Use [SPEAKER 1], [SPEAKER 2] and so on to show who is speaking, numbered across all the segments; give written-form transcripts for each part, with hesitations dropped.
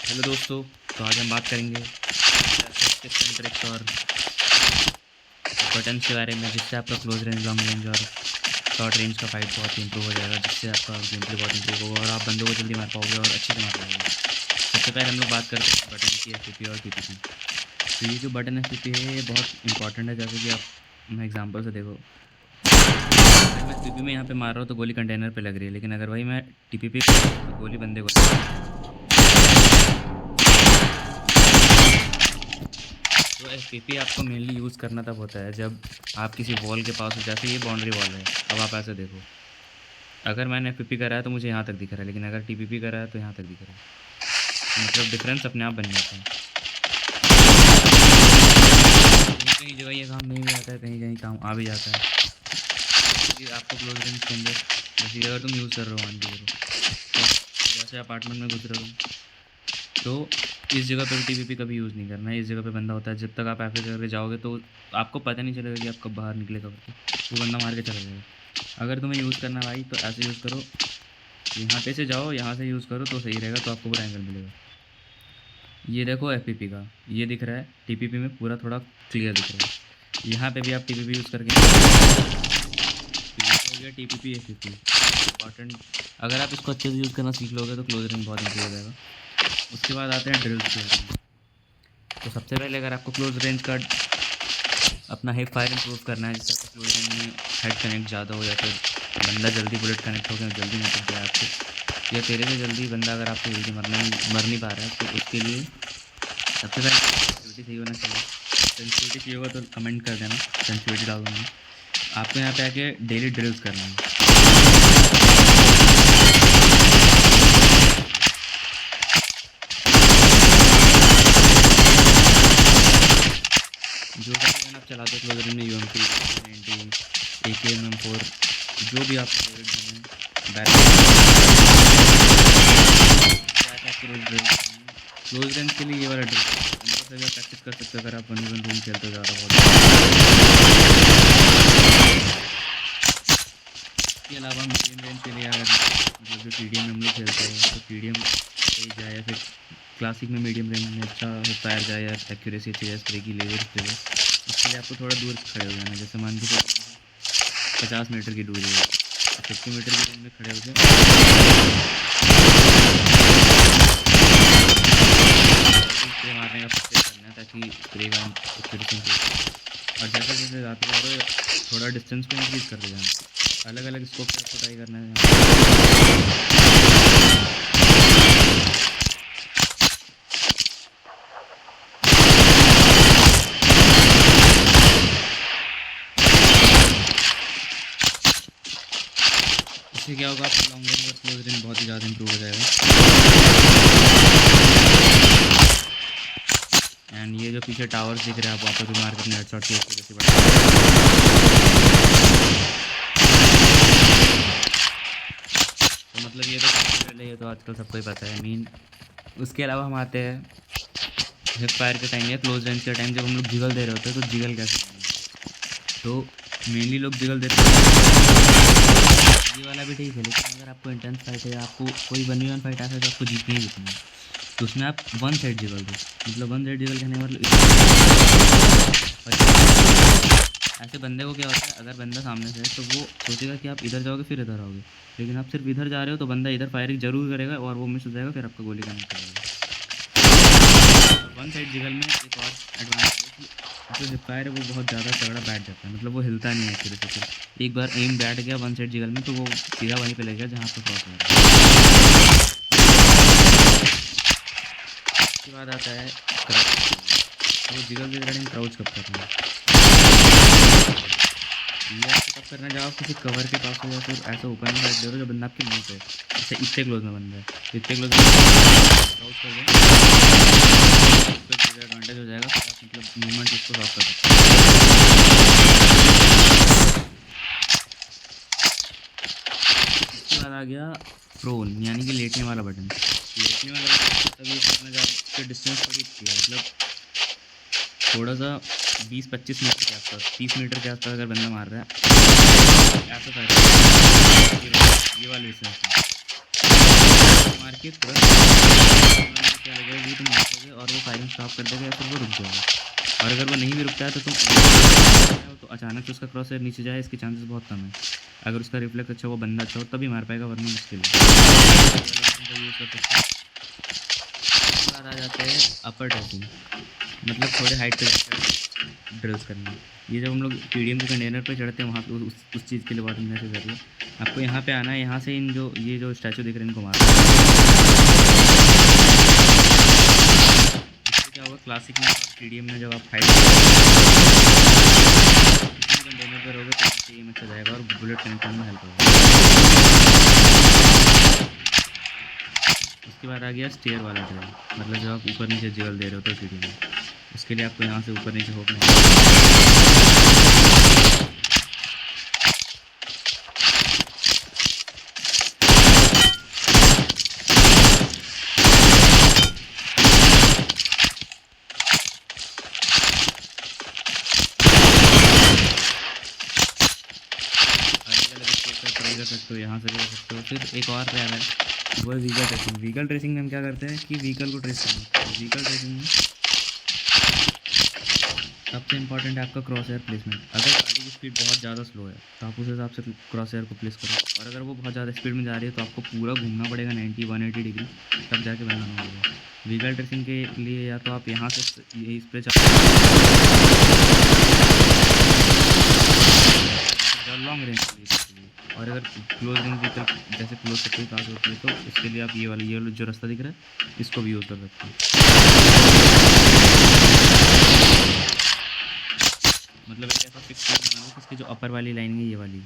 [SPEAKER 1] Hello दोस्तों। तो आज हम बात करेंगे टिप्स एंड ट्रिक्स और बटन्स के बारे में, जिससे आपका क्लोज रेंज, लॉन्ग रेंज और शॉर्ट रेंज का फाइट बहुत इंप्रूव हो जाएगा, जिससे आपका गेम प्ले बहुत इंप्रूव होगा और आप बंदों को जल्दी मार पाओगे और अच्छे से मार पाओगे। सबसे पहले हम लोग बात करते हैं बटन की, एफ और टीपीपी। तो ये जो बटन एफ है ये बहुत इंपॉर्टेंट है। जैसे कि आप मैं एग्जांपल से देखो, अगर मैं टीपी में यहाँ पे मार रहा हूँ तो गोली कंटेनर पे लग रही है, लेकिन अगर वही मैं टीपीपी तो गोली बंदे को लग रही है। तो एफ आपको मेनली यूज़ करना तब होता है जब आप किसी वॉल के पास हो। जैसे ये बाउंड्री वॉल है, अब आप ऐसे देखो, अगर मैंने एफ करा है तो मुझे यहाँ तक दिख रहा है, लेकिन अगर टीपीपी करा है तो यहाँ तक दिख रहा है। मतलब डिफरेंस अपने आप बन जाता है। कहीं कहीं जगह ये काम नहीं भी आता है, कहीं कहीं काम आ भी जाता है, क्योंकि आपको क्लोज रेंज के अंदर जैसे अगर तुम यूज़ कर रहे हो, मान लीजिए तो जैसे अपार्टमेंट में घुस रहे हो तो इस जगह पे टीपीपी कभी यूज़ नहीं करना है। इस जगह पे बंदा होता है, जब तक आप ऐसे करके जाओगे तो आपको पता नहीं चलेगा कि आप कब बाहर निकले कब के, वो बंदा मार के चला जाएगा। अगर तुम्हें यूज़ करना भाई तो ऐसे यूज़ करो, यहाँ पे से जाओ, यहाँ से यूज़ करो तो सही रहेगा, तो आपको पूरा एंगल मिलेगा। ये देखो एफ का ये दिख रहा है, टीपीपी में पूरा थोड़ा क्लियर दिख रहा है। यहाँ पे भी आप टीपीपी यूज़ करके हो गया टीपीपी एफ इंपॉर्टेंट। अगर आप इसको अच्छे से यूज़ करना सीख लोगे तो क्लोज रेंज बहुत इंप्रूव हो जाएगा। उसके बाद आते हैं ड्रिल्स के बारे में। तो सबसे पहले अगर आपको क्लोज रेंज का अपना हिप फायर इंप्रूव करना है, जिससे आपका क्लोज रेंज में हेड कनेक्ट ज़्यादा हो, या फिर बंदा जल्दी बुलेट कनेक्ट हो गया, जल्दी नहीं पड़ जाए आपको, या तेरे से जल्दी बंदा अगर आपको जल्दी मर नहीं पा रहा है, तो उसके लिए सबसे पहले सेंसिटिविटी सही होना चाहिए। सेंसिटिविटी चाहिए होगा तो कमेंट कर देना, सेंसिटिविटी डाल दूँगा। आपको यहाँ पे आके डेली ड्रिल्स करना है। जो भी आप चलाते हो क्लोज रेंज में, UMP, AK, M4, जो भी आपका फेवरेट गन है, क्लोज रेंज के लिए ये वाला ड्रिल से भी आप प्रैक्टिस कर सकते हो। अगर आप 1v1 रूम खेलते हो ज़्यादा बहुत। इसके अलावा मीडियम रेंज के लिए अगर मतलब जो PDM में हम लोग खेलते हैं तो PDM सही जाए, या फिर क्लासिक में मीडियम रेंज में अच्छा फायर जाए, या एक्यूरेसी चाहिए, स्प्रे की लेवल चाहिए, उसके लिए आपको थोड़ा दूर खड़े हो जाना। जैसे मान लीजिए 50 मीटर की दूरी है, 50 मीटर की रेंज में खड़े हो गए, स्प्रे मारने का प्रैक्टिस करना है ताकि स्प्रे का एक्यूरेसी इंक्रीज। और जैसे जैसे जाते जा रहे हो थोड़ा डिस्टेंस को इंक्रीज करते जाना। अलग अलग स्कोप से आपको ट्राई करना है। इससे क्या होगा, आपका लॉन्ग रेंज और क्लोज रेंज बहुत ही ज़्यादा इंप्रूव हो जाएगा। एंड ये जो पीछे टावर्स दिख रहे हैं, आप वहाँ पर भी मार के हेडशॉट की एक्यूरेसी बढ़ा। तो मतलब ये तो पहले, ये तो आजकल सबको ही पता है मीन। उसके अलावा हम आते हैं हिप फायर के टाइम या क्लोज रेंज के टाइम, जब हम लोग जिगल दे रहे होते हैं तो जिगल कैसे करना। तो मेनली लोग जिगल देते हैं, ये वाला भी ठीक है, लेकिन अगर आपको इंटेंस फाइट है, आपको कोई 1v1 फाइट ऐसा है जो आपको जीतनी ही जीतनी है, तो उसमें आप वन साइड जिगल दो। मतलब वन साइड जिगल कहने मतलब ऐसे बंदे को क्या होता है, अगर बंदा सामने से है तो वो सोचेगा कि आप इधर जाओगे फिर इधर आओगे, लेकिन आप सिर्फ इधर जा रहे हो तो बंदा इधर फायरिंग जरूर करेगा और वो मिस हो जाएगा, फिर आपका गोली कनेक्ट हो जाएगा। वन साइड जिगल में एक और एडवांटेज है कि जो हिप फायर है वो बहुत ज़्यादा तगड़ा बैठ जाता है, मतलब वो हिलता नहीं है एक्यूरेसी से। एक बार एम बैठ गया वन साइड जिगल में तो वो सीधा वहीं पे लगेगा जहाँ पर क्रॉस हो रहा है। उसके बाद आता है क्राउच। तो जिगल के रिगार्डिंग क्राउच कब करना है, ये आपको कब करना है, जब आप किसी कवर के पास हो या फिर ऐसा ओपन में बैठ दे रहे हो जो बंदा आपके मुँह पे, जैसे इतने क्लोज में बंदा है, इतने क्लोज में क्राउच कर दें, एडवांटेज हो जाएगा। फिर आप मतलब मूवमेंट इसको सॉल्व कर सकते हैं। इसके बाद आ गया प्रोन, यानी कि लेटने वाला बटन। लेटने वाला बटन तब यूज़ करना जब आपकी डिस्टेंस थोड़ी अच्छी है, मतलब थोड़ा सा 20-25 मीटर के आसपास, 30 मीटर के आसपास अगर बंदा मार रहा है ऐसा फायर, ये वाले डिस्टेंस मार के तुरंत क्या लगेगा कि तुम देखोगे और वो फायरिंग स्टॉप कर देगा या फिर वो रुक जाएगा। और अगर वो नहीं भी रुकता है तो तुम तो अचानक से उसका क्रॉस एयर नीचे जाए, इसके चांसेस बहुत कम है। अगर उसका रिफ्लेक्स अच्छा, वो बंदा अच्छा हो तभी मार पाएगा, वरना मुश्किल है। यूज़ कर सकते हैं। उसके बाद आ जाते हैं अपर ड्रेसिंग, मतलब थोड़े हाइट पे ड्रिल्स करना। ये जब हम लोग टीडीएम के कंटेनर पे चढ़ते हैं वहाँ पे उस चीज़ के लिए बहुत नेसेसरी है। आपको यहाँ पे आना है, यहाँ से इन जो ये जो स्टैचू दिख रहे हैं इनको मारना है। इससे क्या होगा, क्लासिक में टीडीएम में जब आप फाइट किसी कंटेनर पर रहोगे तो इससे एम अच्छा जाएगा और बुलेट कनेक्शन में हेल्प होगा। उसके बाद आ गया स्टेयर वाला ड्रिल, मतलब जब आप ऊपर नीचे जिगल दे रहे हो तो टीडीएम में, उसके लिए आपको यहाँ से ऊपर नीचे होना कर सकते हो, यहाँ से भी कर सकते हो। फिर एक और रैम है, वो है व्हीकल ट्रेसिंग। व्हीकल ट्रेसिंग में हम क्या करते हैं कि व्हीकल को ट्रेस करना है। व्हीकल ट्रेसिंग में सबसे इंपॉर्टेंट है आपका क्रॉस एयर प्लेसमेंट। अगर गाड़ी की स्पीड बहुत ज़्यादा स्लो है तो आप उस हिसाब से क्रॉस एयर को प्लेस करो, और अगर वो बहुत ज़्यादा स्पीड में जा रही है तो आपको पूरा घूमना पड़ेगा 90-180 डिग्री, तब जाके बनाना होगा। व्हीकल ट्रेसिंग के लिए या तो आप यहाँ से इस पर लॉन्ग रेंज के लिए, और अगर क्लोज रेंज व्हीकल जैसे क्लोज से कोई पास होती है तो उसके लिए आप ये वाला जो रास्ता दिख रहा है इसको भी यूज़ कर सकते हैं। मतलब एक ऐसा फिक्स बना लो कि इसकी जो अपर वाली लाइन है ये वाली,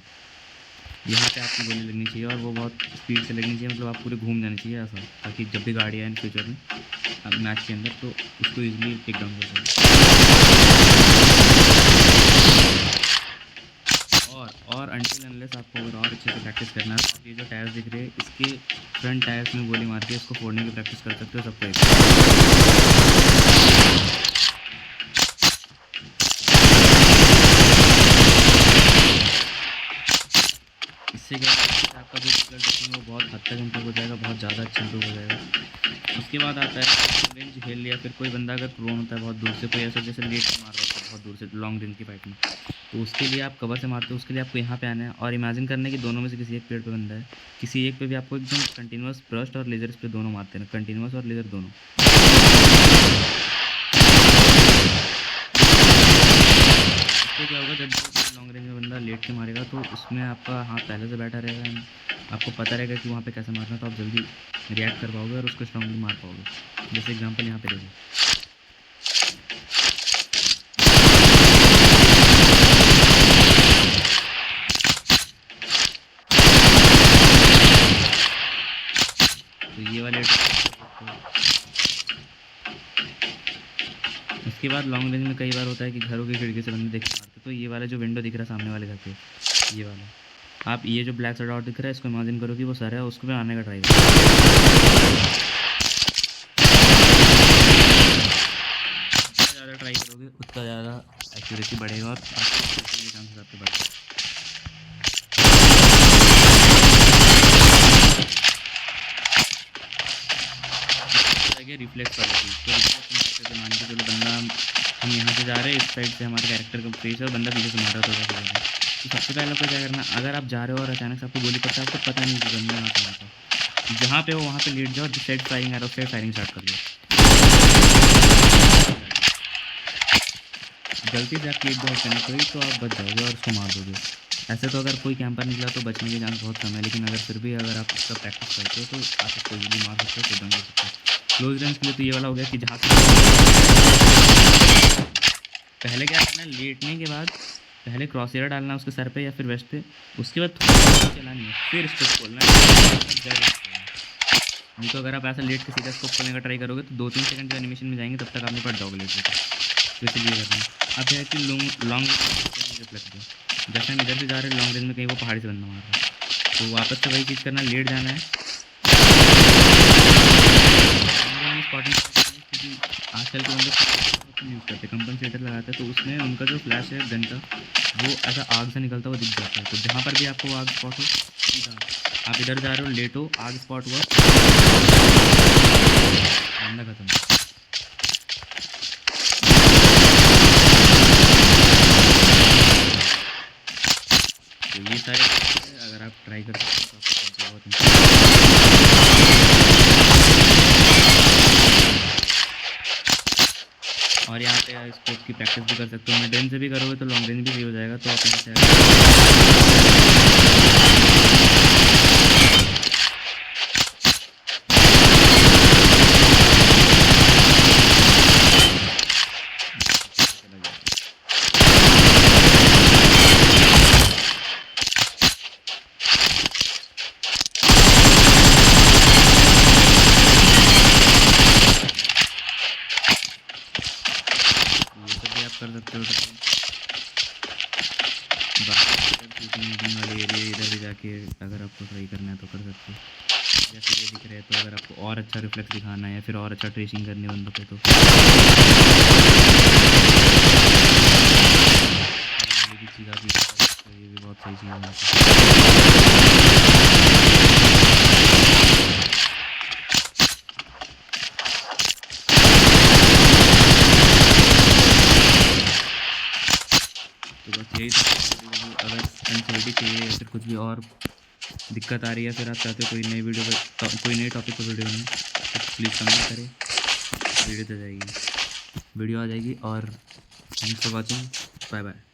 [SPEAKER 1] यहाँ पे आपकी गोली लगनी चाहिए और वो बहुत स्पीड से लगनी चाहिए, मतलब आप पूरे घूम जानी चाहिए ऐसा, ताकि जब भी गाड़ी आए इन फ्यूचर में मैच के अंदर तो उसको ईजिली टेक डाउन कर सकें। और अनटिल अनलेस आपको अगर और अच्छे से प्रैक्टिस करना है तो आप ये जो टायर्स दिख रहे हैं इसके फ्रंट टायर्स में गोली मार के इसको फोड़ने की प्रैक्टिस कर सकते हो सबको। इससे क्या है आपका जो व्हीकल ट्रेसिंग है वो बहुत हद तक इम्प्रूव हो जाएगा, बहुत ज़्यादा अच्छा इम्प्रूव हो जाएगा। उसके बाद आता है रेंज खेल लिया, फिर कोई बंदा अगर प्रोन होता है बहुत दूर से, कोई ऐसा जैसे लेट से मार रहा होता है बहुत दूर से लॉन्ग रेंज की फाइट में, तो उसके लिए आप कवर से मारते हो। उसके लिए आपको यहाँ पे आना है और इमेजिन करना है कि दोनों में से किसी एक पेड़ पे बंदा है, किसी एक पे भी आपको एकदम कंटिन्यूस ब्रस्ट और लेजर पे दोनों मारते हैं, कंटिन्यूस और लेजर दोनों। इससे क्या होगा, जब लॉन्ग रेंज में बंदा लेट के मारेगा तो उसमें आपका हाथ पहले से बैठा रहेगा, आपको पता रहेगा कि वहाँ पे कैसे मारना, तो आप जल्दी रिएक्ट कर पाओगे और उसको स्ट्रांगली मार पाओगे। जैसे एग्जांपल यहाँ पे देखो, तो ये वाले। उसके बाद लॉन्ग रेंज में कई बार होता है कि घरों की खिड़की से बंदे देख के मारते, तो ये वाला जो विंडो दिख रहा है सामने वाले घर पे, ये वाला, आप ये जो ब्लैक सा डॉट दिख रहा है इसको इमेजिन करो कि वो सर है, उसको भी आने का ट्राई करो। जितना ज़्यादा ट्राई करोगे उतना ज़्यादा एक्यूरेसी बढ़ेगा और चांसेस आपके बढ़ेंगे। रिफ्लेक्स वाला चीज़, तो रिफ्लेक्स मान के चलो बंदा, हम यहाँ से जा रहे हैं, इस साइड से हमारे कैरेक्टर का फेस है और बंदा पीछे से मार रहा था, तो सबसे पहले आपको क्या करना, अगर आप जा रहे हो और अचानक से आपको गोली पड़ता है, आपको पता नहीं कि बंदा वहाँ कहाँ था, जहाँ पे हो वहाँ पे लेट जाओ, जिस साइड फायरिंग आ रहा है उस साइड फायरिंग स्टार्ट कर दो। गलती से आप लेट जाओ कनेक्ट हुई तो आप बच जाओगे और उसको मार दोगे। ऐसे तो अगर कोई कैंपर निकला तो बचने के चांस बहुत कम है, लेकिन अगर फिर भी अगर आप उसका प्रैक्टिस करते हो तो आप उसको इजीली मार सकते हो, तो दंग कर सकते हो। क्लोज रेंज के लिए तो ये वाला हो गया कि जहाँ पहले क्या करना है, लेटने के बाद पहले क्रॉस एयर डालना है उसके सर पे या फिर वेस्ट पे, उसके बाद थोड़ा चलानी है, फिर इसको खोलना है। नहीं तो अगर आप ऐसा लेट के सीधा स्कोप खोलने का ट्राई करोगे तो 2-3 सेकंड जो एनिमेशन में जाएंगे तब तक आप नहीं पड़ जाओगे लेट से, तो इसलिए करना है। अब है कि लॉन्ग रेंज दो, जैसे हम इधर से जा रहे हैं लॉन्ग रेंज में कहीं वो पहाड़ी से बंदा मार रहा है, तो वापस से वही चीज़ करना, लेट जाना है। स्पॉटिंग क्योंकि आजकल के बंदे यूज़ करते कंपनसेटर लगाते हैं, तो उसमें उनका जो फ्लैश है गन का वो ऐसा आग से निकलता हुआ दिख जाता है, तो जहाँ पर भी आपको आग स्पॉट हो सीधा आप इधर जा रहे हो, लेटो, आग स्पॉट हुआ, बंदा खत्म। तो ये सारे अगर आप ट्राई कर सकते हो तो आपको बहुत और यहाँ पे स्कोप की प्रैक्टिस भी कर सकते हो। मिड रेंज से भी करोगे तो लॉन्ग रेंज भी सही हो जाएगा। तो आप यहाँ कर सकते हो। बाकी वाले एरिया इधर भी जाके अगर आपको ट्राई करना है तो कर सकते हो। जैसे ये दिख रहा है, तो अगर आपको और अच्छा रिफ्लेक्स दिखाना है या फिर और अच्छा ट्रेसिंग करनी है बंदों पे तो ये भी चीज़ आप यूज़ कर सकते हो। ये भी बहुत सही चीज़ है। तो बस यही था। अगर सेंसिटिविटी चाहिए या फिर कुछ भी और दिक्कत आ रही है, फिर आप चाहते हो कोई नई वीडियो पर कोई नए टॉपिक पर वीडियो में, तो प्लीज़ कमेंट करें, वीडियो आ जाएगी। और thanks for watching, bye bye.